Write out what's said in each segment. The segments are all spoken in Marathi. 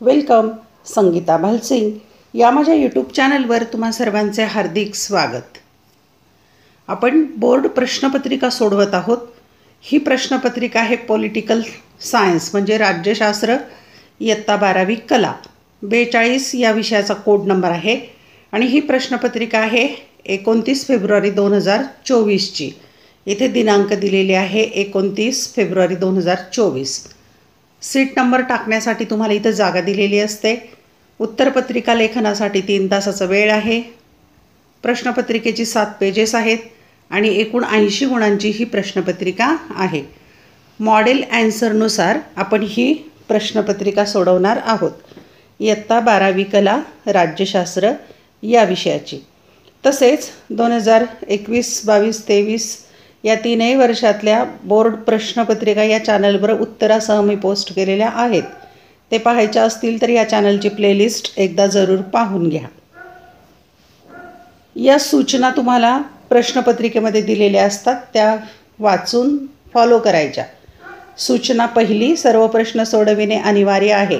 वेलकम. संगीता भालसिंग या माझ्या यूट्यूब चॅनलवर तुम्हा सर्वांचे हार्दिक स्वागत. आपण बोर्ड प्रश्नपत्रिका सोडवत आहोत. ही प्रश्नपत्रिका आहे पॉलिटिकल सायन्स म्हणजे राज्यशास्त्र इयत्ता 12वी कला 42 या विषयाचा कोड नंबर आहे आणि ही प्रश्नपत्रिका आहे 29 फेब्रुवारी 2024ची. इथे दिनांक दिलेले आहे 29 फेब्रुवारी 2024. सीट नंबर टाकण्यासाठी तुम्हाला इथं जागा दिलेली असते. उत्तरपत्रिका लेखनासाठी 3 तासाचा वेळ आहे. प्रश्नपत्रिकेची 7 पेजेस आहेत आणि एकूण 80 गुणांची ही प्रश्नपत्रिका आहे. मॉडेल ॲन्सरनुसार आपण ही प्रश्नपत्रिका सोडवणार आहोत. इयत्ता 12वी कला राज्यशास्त्र या विषयाची. तसेच 2021, 22, 23 या 3ही वर्षातल्या बोर्ड प्रश्नपत्रिका या चॅनलवर उत्तरासह मी पोस्ट केलेल्या आहेत. ते पाहायच्या असतील तर या चॅनलची प्लेलिस्ट एकदा जरूर पाहून घ्या. या सूचना तुम्हाला प्रश्नपत्रिकेमध्ये दिलेल्या असतात, त्या वाचून फॉलो करायच्या. सूचना पहिली, सर्व प्रश्न सोडविणे अनिवार्य आहे.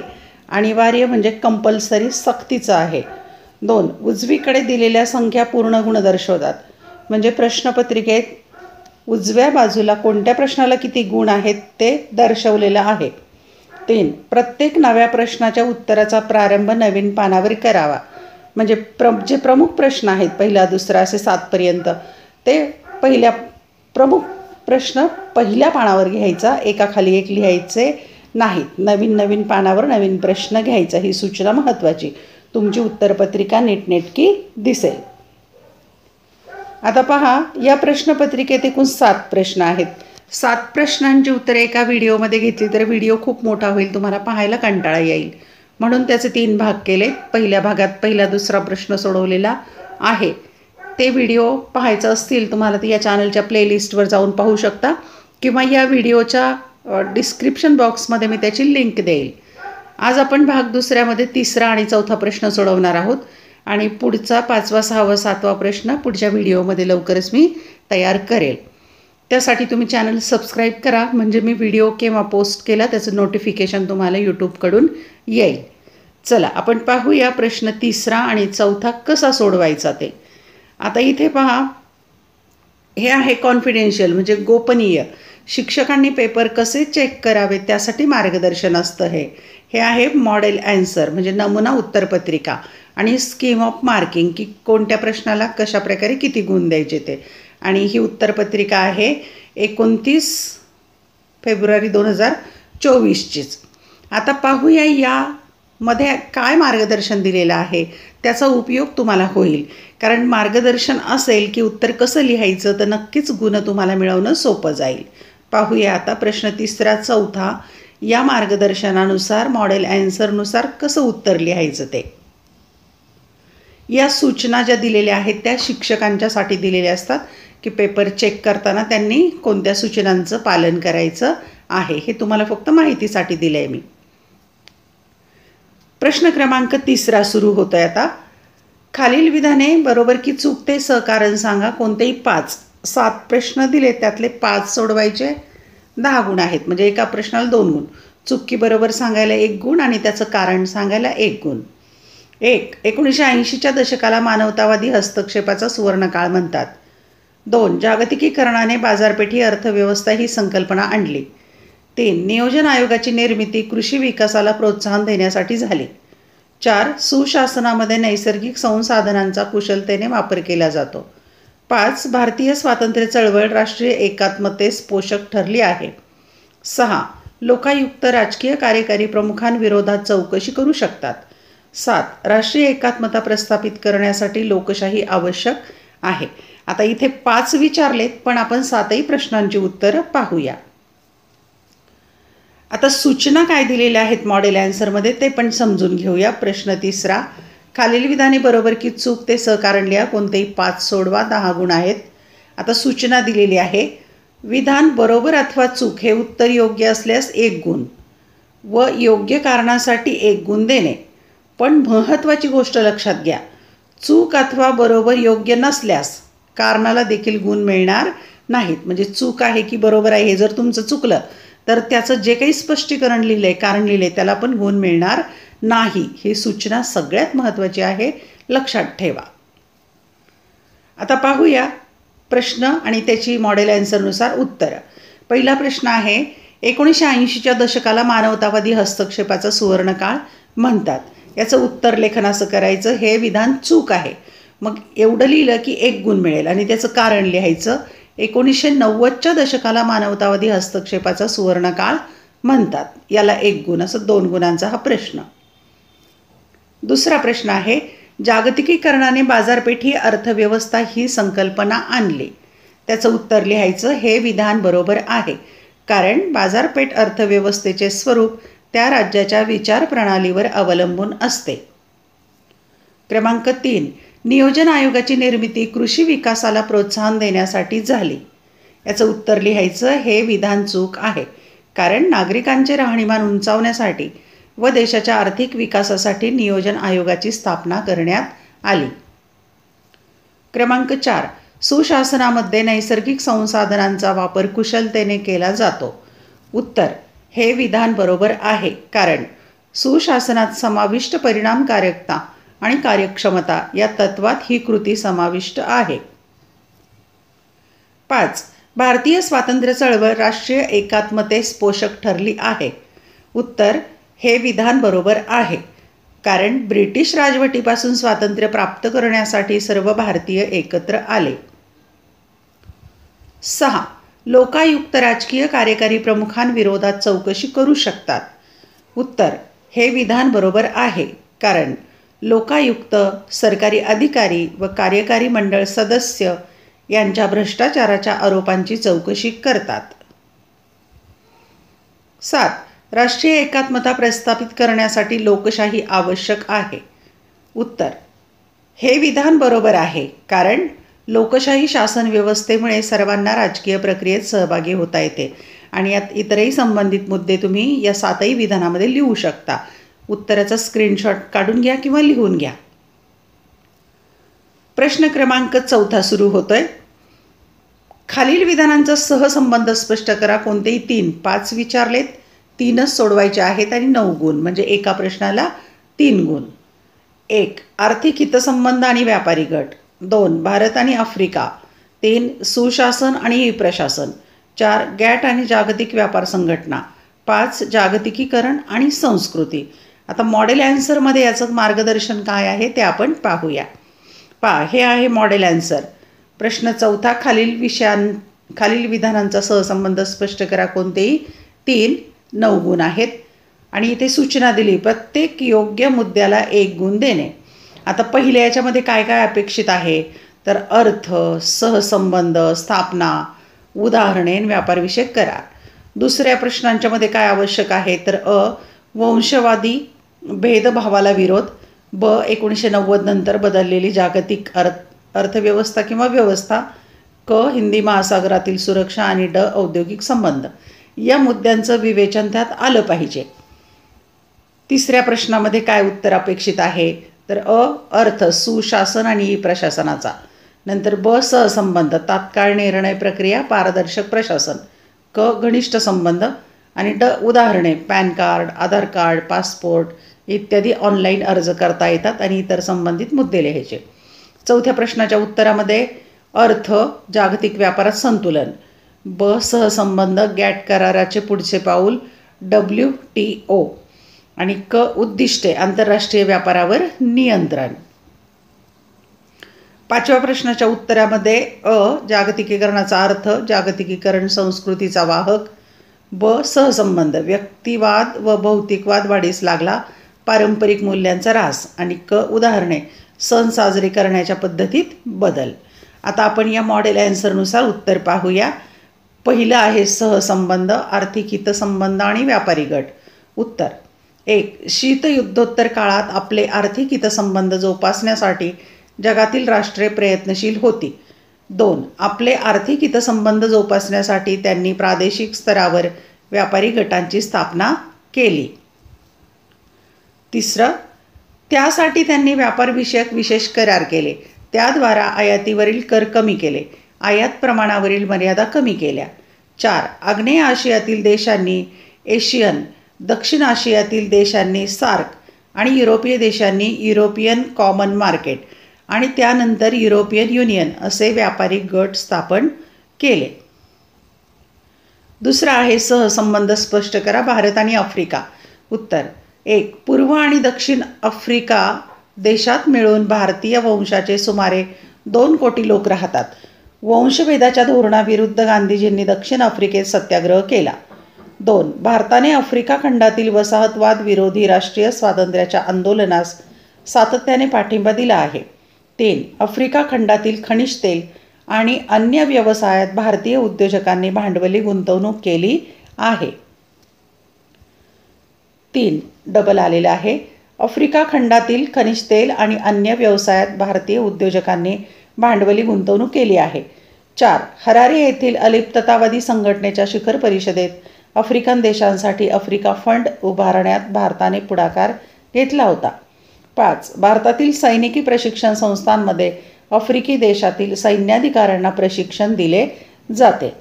अनिवार्य म्हणजे कंपल्सरी, सक्तीचं आहे. 2, उजवीकडे दिलेल्या संख्या पूर्ण गुण दर्शवतात म्हणजे प्रश्नपत्रिकेत उजव्या बाजूला कोणत्या प्रश्नाला किती गुण आहेत ते दर्शवलेलं आहे. 3, प्रत्येक नव्या प्रश्नाच्या उत्तराचा प्रारंभ नवीन पानावर करावा म्हणजे जे प्रमुख प्रश्न आहेत, पहिला दुसरा असे 7 पर्यंत, ते प्रमुख प्रश्न पहिल्या पानावर घ्यायचा, एकाखाली एक लिहायचे नाहीत. नवीन पानावर नवीन प्रश्न घ्यायचा. ही सूचना महत्त्वाची. तुमची उत्तरपत्रिका नीटनेटकी दिसेल. आता पहा, या प्रश्नपत्रिकेत एकूण 7 प्रश्न आहेत. 7 प्रश्नांची उत्तरे एका व्हिडिओमध्ये घेतली तर व्हिडिओ खूप मोठा होईल, तुम्हाला पाहायला कंटाळा येईल. म्हणून त्याचे 3 भाग केले. पहिल्या भागात पहिला दुसरा प्रश्न सोडवलेला आहे. ते व्हिडिओ पाहायचं असतील तुम्हाला तर या चॅनलच्या प्लेलिस्टवर जाऊन पाहू शकता किंवा या व्हिडिओच्या डिस्क्रिप्शन बॉक्समध्ये मी त्याची लिंक देईल. आज आपण भाग दुसऱ्यामध्ये 3रा आणि 4था प्रश्न सोडवणार आहोत आणि पुढचा 5वा, 6वा, 7वा प्रश्न पुढच्या व्हिडिओमध्ये लवकरच मी तयार करेल. त्यासाठी तुम्ही चॅनल सबस्क्राईब करा म्हणजे मी व्हिडिओ केव्हा पोस्ट केला त्याचं नोटिफिकेशन तुम्हाला यूट्यूबकडून येईल. चला आपण पाहूया प्रश्न 3रा आणि 4था कसा सोडवायचा ते. आता इथे पहा, हे आहे कॉन्फिडेन्शियल म्हणजे गोपनीय. शिक्षकांनी पेपर कसे चेक करावे त्यासाठी मार्गदर्शन असतं. हे आहे मॉडेल ॲन्सर म्हणजे नमुना उत्तरपत्रिका आणि स्कीम ऑफ मार्किंग की कोणत्या प्रश्नाला कशा प्रकारे किती गुण द्यायचे ते. आणि ही उत्तरपत्रिका आहे 29 फेब्रुवारी 2024चीच. आता पाहूया यामध्ये काय मार्गदर्शन दिलेलं आहे, त्याचा उपयोग तुम्हाला होईल. कारण मार्गदर्शन असेल की उत्तर कसं लिहायचं तर नक्कीच गुण तुम्हाला मिळवणं सोपं जाईल. पाहूया आता प्रश्न 3रा, 4था या मार्गदर्शनानुसार मॉडेल ॲन्सरनुसार कसं उत्तर लिहायचं ते. या सूचना ज्या दिलेल्या आहेत त्या शिक्षकांच्यासाठी दिलेल्या असतात की पेपर चेक करताना त्यांनी कोणत्या सूचनांचं पालन करायचं आहे. हे तुम्हाला फक्त माहितीसाठी दिलं आहे मी. प्रश्न क्रमांक 3रा सुरू होतो आहे आता. खालील विधाने बरोबर की चूक ते सहकारण सांगा. कोणतेही 5, 7 प्रश्न दिले त्यातले 5 सोडवायचे. 10 गुण आहेत म्हणजे एका प्रश्नाला 2 गुण. चूक की बरोबर सांगायला 1 गुण आणि त्याचं कारण सांगायला 1 गुण. 1, 1980च्या दशकाला मानवतावादी हस्तक्षेपाचा सुवर्णकाळ म्हणतात. 2, जागतिकीकरणाने बाजारपेठी अर्थव्यवस्था ही संकल्पना आणली. 3, नियोजन आयोगाची निर्मिती कृषी विकासाला प्रोत्साहन देण्यासाठी झाली. 4, सुशासनामध्ये नैसर्गिक संसाधनांचा कुशलतेने वापर केला जातो. 5, भारतीय स्वातंत्र्य चळवळ राष्ट्रीय एकात्मतेस पोषक ठरली आहे. 6, लोकायुक्त राजकीय कार्यकारी प्रमुखांविरोधात चौकशी करू शकतात. 7, राष्ट्रीय एकात्मता प्रस्थापित करण्यासाठी लोकशाही आवश्यक आहे. आता इथे 5 विचारलेत पण आपण 7ही प्रश्नांची उत्तरं पाहूया. आता सूचना काय दिलेल्या आहेत मॉडेल ॲन्सरमध्ये ते पण समजून घेऊया. प्रश्न 3रा, खालील विधाने बरोबर की चूक ते सहकारण लिहा. कोणतेही 5 सोडवा. 10 गुण आहेत. आता सूचना दिलेली आहे. विधान बरोबर अथवा चूक हे उत्तर योग्य असल्यास 1 गुण व योग्य कारणासाठी 1 गुण देणे. पण महत्त्वाची गोष्ट लक्षात घ्या, चूक अथवा बरोबर योग्य नसल्यास कारणाला देखील गुण मिळणार नाहीत. म्हणजे चूक आहे की बरोबर आहे हे जर तुमचं चुकलं तर त्याचं जे काही स्पष्टीकरण लिहिलं आहे, कारण लिहिलं आहे, त्याला पण गुण मिळणार नाही ही सूचना सगळ्यात महत्त्वाची आहे, लक्षात ठेवा. आता पाहूया प्रश्न आणि त्याची मॉडेल ॲन्सरनुसार उत्तरं. पहिला प्रश्न आहे, 1980च्या दशकाला मानवतावादी हस्तक्षेपाचा सुवर्णकाळ म्हणतात. याचं उत्तर लेखन असं करायचं, हे विधान चूक आहे. मग एवढं लिहिलं की 1 गुण मिळेल आणि त्याचं कारण लिहायचं. 1990च्या दशकाला मानवतावादी हस्तक्षेपाचा सुवर्णकाळ म्हणतात, याला 1 गुण, असं 2 गुणांचा हा प्रश्न. दुसरा प्रश्न आहे, जागतिकीकरणाने बाजारपेठ ही अर्थव्यवस्था ही संकल्पना आणली. त्याचं उत्तर लिहायचं, हे विधान बरोबर आहे, कारण बाजारपेठ अर्थव्यवस्थेचे स्वरूप त्या राज्याच्या विचारप्रणालीवर अवलंबून असते. क्रमांक 3, नियोजन आयोगाची निर्मिती कृषी विकासाला प्रोत्साहन देण्यासाठी झाली. याचं उत्तर लिहायचं, हे विधान चूक आहे, कारण नागरिकांचे राहणीमान उंचावण्यासाठी व देशाच्या आर्थिक विकासासाठी नियोजन आयोगाची स्थापना करण्यात आली. क्रमांक 4, सुशासनामध्ये नैसर्गिक संसाधनांचा वापर कुशलतेने केला जातो. उत्तर, हे विधान बरोबर आहे, कारण सुशासनात समाविष्ट परिणामकारकता आणि कार्यक्षमता या तत्वात ही कृती समाविष्ट आहे. 5, भारतीय स्वातंत्र्य चळवळ राष्ट्रीय एकात्मतेस पोषक ठरली आहे. उत्तर, हे विधान बरोबर आहे, कारण ब्रिटिश राजवटीपासून स्वातंत्र्य प्राप्त करण्यासाठी सर्व भारतीय एकत्र आले. 6, लोकायुक्त राजकीय कार्यकारी प्रमुखांविरोधात चौकशी करू शकतात. उत्तर, हे विधान बरोबर आहे, कारण लोकायुक्त सरकारी अधिकारी व कार्यकारी मंडळ सदस्य यांच्या भ्रष्टाचाराच्या आरोपांची चौकशी करतात. 7, राष्ट्रीय एकात्मता प्रस्थापित करण्यासाठी लोकशाही आवश्यक आहे. उत्तर, हे विधान बरोबर आहे, कारण लोकशाही शासन व्यवस्थेमुळे सर्वांना राजकीय प्रक्रियेत सहभागी होता येते. आणि यात इतरही संबंधित मुद्दे तुम्ही या 7ही विधानामध्ये लिहू शकता. उत्तराचा स्क्रीनशॉट काढून घ्या किंवा लिहून घ्या. प्रश्न क्रमांक 4 सुरू होतोय. खालील विधानांचा सहसंबंध स्पष्ट करा. कोणतेही 3, 5 विचारलेत, 3च सोडवायचे आहेत आणि 9 गुण, म्हणजे एका प्रश्नाला 3 गुण. 1, आर्थिक हितसंबंध आणि व्यापारी गट. 2, भारत आणि आफ्रिका. 3, सुशासन आणि प्रशासन. 4, गॅट आणि जागतिक व्यापार संघटना. 5, जागतिकीकरण आणि संस्कृती. आता मॉडेल ॲन्सरमध्ये याचं मार्गदर्शन काय आहे ते आपण पाहूया. हे आहे मॉडेल ॲन्सर. प्रश्न 4, खालील विधानांचा सहसंबंध स्पष्ट करा. कोणतेही 3, 9 गुण आहेत. आणि इथे सूचना दिली, प्रत्येक योग्य मुद्द्याला 1 गुण देणे. आता पहिल्या याच्यामध्ये काय काय अपेक्षित आहे, तर अर्थ, सहसंबंध, स्थापना, उदाहरणे, व्यापारविषयक करार. दुसऱ्या प्रश्नांच्यामध्ये काय आवश्यक आहे, तर वंशवादी भेदभावाला विरोध. 1990 नंतर बदललेली जागतिक अर्थव्यवस्था किंवा व्यवस्था. हिंदी महासागरातील सुरक्षा. आणि औद्योगिक संबंध. या मुद्द्यांचं विवेचन त्यात आलं पाहिजे. तिसऱ्या प्रश्नामध्ये काय उत्तर अपेक्षित आहे, तर अर्थ, सुशासन आणि प्रशासनाचा. नंतर सहसंबंध, तात्काळ निर्णय प्रक्रिया, पारदर्शक प्रशासन. घनिष्ठ संबंध. आणि उदाहरणे, पॅन कार्ड, आधार कार्ड, पासपोर्ट इत्यादी ऑनलाईन अर्ज करता येतात आणि इतर संबंधित मुद्दे लिहायचे. चौथ्या प्रश्नाच्या उत्तरामध्ये अर्थ, जागतिक व्यापारात संतुलन. सहसंबंध, गॅट कराराचे पुढचे पाऊल, WTO. आणि उद्दिष्टे, आंतरराष्ट्रीय व्यापारावर नियंत्रण. 5व्या प्रश्नाच्या उत्तरामध्ये जागतिकीकरणाचा अर्थ, जागतिकीकरण संस्कृतीचा वाहक. सहसंबंध, व्यक्तिवाद व भौतिकवाद वाढीस लागला, पारंपरिक मूल्यांचा ऱ्हास. आणि उदाहरणे, सण साजरे करण्याच्या पद्धतीत बदल. आता आपण या मॉडेल ॲन्सरनुसार उत्तर पाहूया. पहिलं आहे सहसंबंध, आर्थिक हितसंबंध आणि व्यापारी गट. उत्तर 1, शीतयुद्धोत्तर काळात आपले आर्थिक हितसंबंध जोपासण्यासाठी जगातील राष्ट्रे प्रयत्नशील होती. 2, आपले आर्थिक हितसंबंध जोपासण्यासाठी त्यांनी प्रादेशिक स्तरावर व्यापारी गटांची स्थापना केली. 3, त्यासाठी त्यांनी व्यापारविषयक विशेष करार केले. त्याद्वारा आयातीवरील कर कमी केले, आयात प्रमाणावरील मर्यादा कमी केल्या. 4, आग्नेय आशियातील देशांनी एशियन, दक्षिण आशियातील देशांनी सार्क आणि युरोपीय देशांनी युरोपियन कॉमन मार्केट आणि त्यानंतर युरोपियन युनियन असे व्यापारी गट स्थापन केले. दुसरा आहे सहसंबंध स्पष्ट करा. भारत आणि आफ्रिका. उत्तर. 1. पूर्व आणि दक्षिण आफ्रिका देशात मिळून भारतीय वंशाचे सुमारे 2 कोटी लोक राहतात. वंशभेदाच्या धोरणाविरुद्ध गांधीजींनी दक्षिण आफ्रिकेत सत्याग्रह केला. 2. भारताने आफ्रिका खंडातील वसाहतवाद विरोधी राष्ट्रीय स्वातंत्र्याच्या आंदोलनास सातत्याने पाठिंबा दिला आहे. 3. आफ्रिका खंडातील खनिज तेल आणि अन्य व्यवसायात भारतीय उद्योजकांनी भांडवली गुंतवणूक केली आहे. 3 डबल आलेला आहे. आफ्रिका खंडातील खनिज तेल आणि अन्य व्यवसायात भारतीय उद्योजकांनी भांडवली गुंतवणूक केली आहे. 4. हरारे येथील अलिप्ततावादी संघटनेच्या शिखर परिषदेत आफ्रिकन देशांसाठी आफ्रिका फंड उभारण्यात भारताने पुढाकार घेतला होता. 5. भारतातील सैनिकी प्रशिक्षण संस्थांमध्ये आफ्रिकी देशातील सैन्याधिकाऱ्यांना प्रशिक्षण दिले जाते.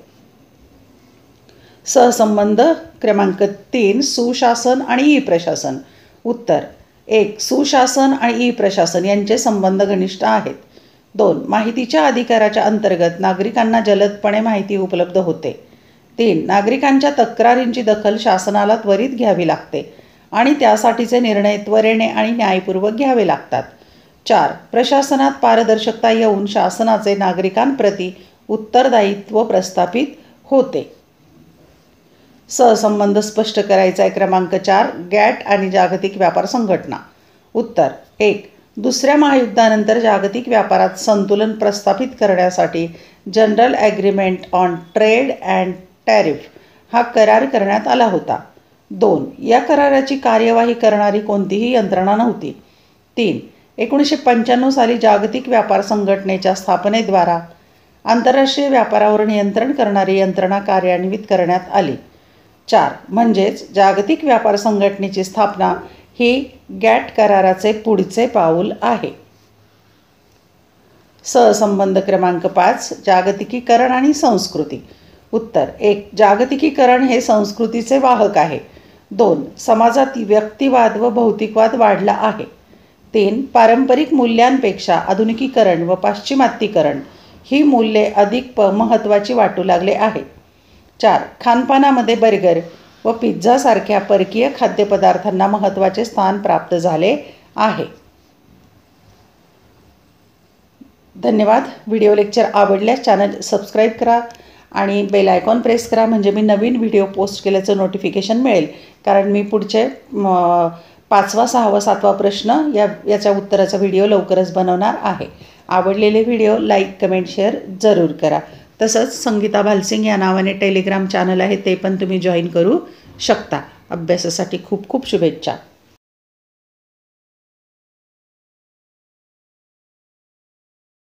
सहसंबंध क्रमांक 3. सुशासन आणि ई प्रशासन. उत्तर. 1. सुशासन आणि ई प्रशासन यांचे संबंध घनिष्ठ आहेत. 2. माहितीच्या अधिकाराच्या अंतर्गत नागरिकांना जलदपणे माहिती उपलब्ध होते. 3. नागरिकांच्या तक्रारींची दखल शासनाला त्वरित घ्यावी लागते आणि त्यासाठीचे निर्णय त्वरेने आणि न्यायपूर्वक घ्यावे लागतात. 4. प्रशासनात पारदर्शकता येऊन शासनाचे नागरिकांप्रती उत्तरदायित्व प्रस्थापित होते. सहसंबंध स्पष्ट करायचा आहे. क्रमांक 4. गॅट आणि जागतिक व्यापार संघटना. उत्तर. 1. दुसऱ्या महायुद्धानंतर जागतिक व्यापारात संतुलन प्रस्थापित करण्यासाठी general agreement on trade and tariff हा करार करण्यात आला होता. 2. या कराराची कार्यवाही करणारी कोणतीही यंत्रणा नव्हती. 3. 1995 साली जागतिक व्यापार संघटनेच्या स्थापनेद्वारा आंतरराष्ट्रीय व्यापारावर नियंत्रण करणारी यंत्रणा कार्यान्वित करण्यात आली. 4. म्हणजेच जागतिक व्यापार संघटनेची स्थापना ही गॅट कराराचे पुढचे पाऊल आहे. सहसंबंध क्रमांक 5. जागतिकीकरण आणि संस्कृती. उत्तर. 1. जागतिकीकरण हे संस्कृतीचे वाहक आहे. 2. समाजात व्यक्तिवाद व भौतिकवाद वाढला आहे. 3. पारंपरिक मूल्यांपेक्षा आधुनिकीकरण व पाश्चिमात्यीकरण ही मूल्ये अधिक महत्त्वाची वाटू लागले आहे. 4. खानपानामध्ये बर्गर व पिझ्झासारख्या परकीय खाद्यपदार्थांना महत्त्वाचे स्थान प्राप्त झाले आहे. धन्यवाद. व्हिडिओ लेक्चर आवडल्यास चॅनल सबस्क्राईब करा आणि बेल आयकॉन प्रेस करा म्हणजे मी नवीन व्हिडिओ पोस्ट केल्याचं नोटिफिकेशन मिळेल. कारण मी पुढचे 5वा 6वा 7वा प्रश्न याच्या उत्तराचा व्हिडिओ लवकरच बनवणार आहे. आवडलेले व्हिडिओ लाईक कमेंट शेअर जरूर करा. तसंच संगीता भालसिंग या नावाने टेलिग्राम चॅनल आहे ते पण तुम्ही जॉईन करू शकता. अभ्यासासाठी खूप खूप शुभेच्छा.